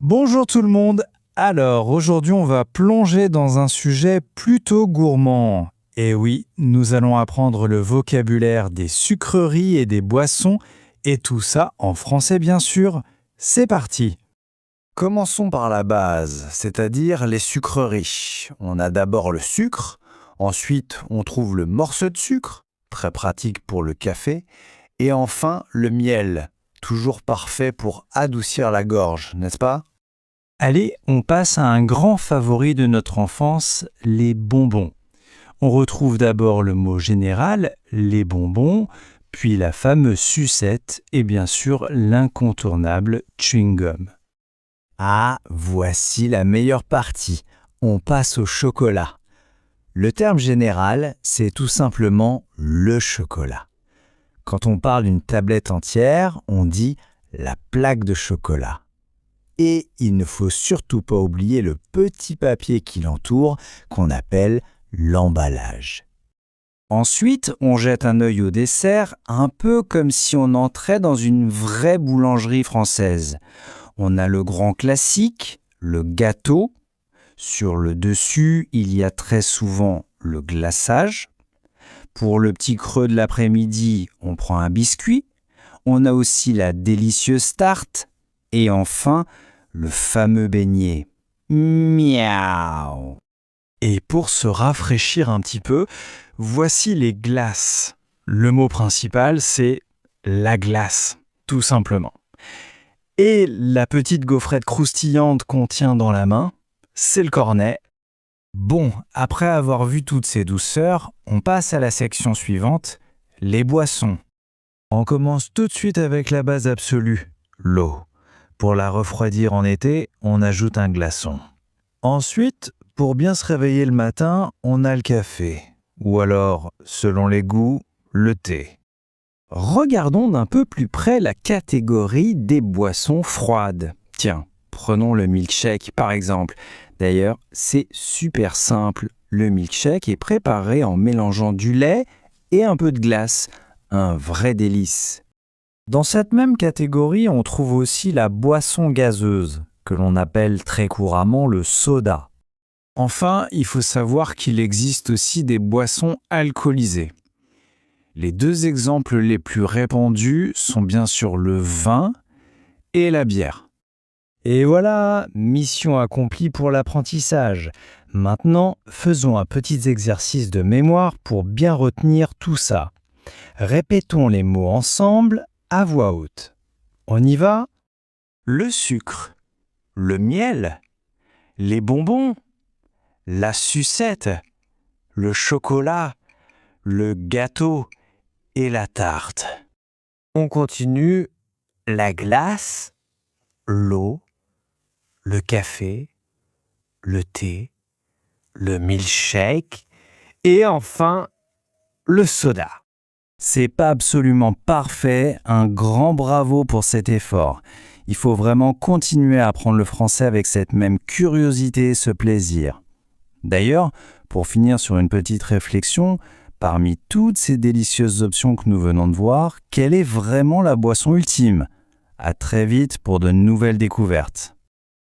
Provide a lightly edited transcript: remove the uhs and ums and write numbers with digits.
Bonjour tout le monde. Alors, aujourd'hui, on va plonger dans un sujet plutôt gourmand. Et oui, nous allons apprendre le vocabulaire des sucreries et des boissons, et tout ça en français bien sûr. C'est parti. Commençons par la base, c'est-à-dire les sucreries. On a d'abord le sucre, ensuite on trouve le morceau de sucre, très pratique pour le café, et enfin le miel, toujours parfait pour adoucir la gorge, n'est-ce pas ? Allez, on passe à un grand favori de notre enfance, les bonbons. On retrouve d'abord le mot général, les bonbons, puis la fameuse sucette et bien sûr l'incontournable chewing-gum. Ah, voici la meilleure partie. On passe au chocolat. Le terme général, c'est tout simplement le chocolat. Quand on parle d'une tablette entière, on dit la plaque de chocolat. Et il ne faut surtout pas oublier le petit papier qui l'entoure, qu'on appelle l'emballage. Ensuite, on jette un œil au dessert, un peu comme si on entrait dans une vraie boulangerie française. On a le grand classique, le gâteau. Sur le dessus, il y a très souvent le glaçage. Pour le petit creux de l'après-midi, on prend un biscuit. On a aussi la délicieuse tarte. Et enfin, le fameux beignet. Miaou. Et pour se rafraîchir un petit peu, voici les glaces. Le mot principal, c'est la glace, tout simplement. Et la petite gaufrette croustillante qu'on tient dans la main, c'est le cornet. Bon, après avoir vu toutes ces douceurs, on passe à la section suivante, les boissons. On commence tout de suite avec la base absolue, l'eau. Pour la refroidir en été, on ajoute un glaçon. Ensuite, pour bien se réveiller le matin, on a le café. Ou alors, selon les goûts, le thé. Regardons d'un peu plus près la catégorie des boissons froides. Tiens, prenons le milkshake par exemple. D'ailleurs, c'est super simple. Le milkshake est préparé en mélangeant du lait et un peu de glace. Un vrai délice. Dans cette même catégorie, on trouve aussi la boisson gazeuse, que l'on appelle très couramment le soda. Enfin, il faut savoir qu'il existe aussi des boissons alcoolisées. Les deux exemples les plus répandus sont bien sûr le vin et la bière. Et voilà, mission accomplie pour l'apprentissage. Maintenant, faisons un petit exercice de mémoire pour bien retenir tout ça. Répétons les mots ensemble à voix haute. On y va ? Le sucre, le miel, les bonbons, la sucette, le chocolat, le gâteau et la tarte. On continue la glace, l'eau, le café, le thé, le milkshake et enfin le soda. C'est pas absolument parfait, un grand bravo pour cet effort. Il faut vraiment continuer à apprendre le français avec cette même curiosité et ce plaisir. D'ailleurs, pour finir sur une petite réflexion, parmi toutes ces délicieuses options que nous venons de voir, quelle est vraiment la boisson ultime ? À très vite pour de nouvelles découvertes.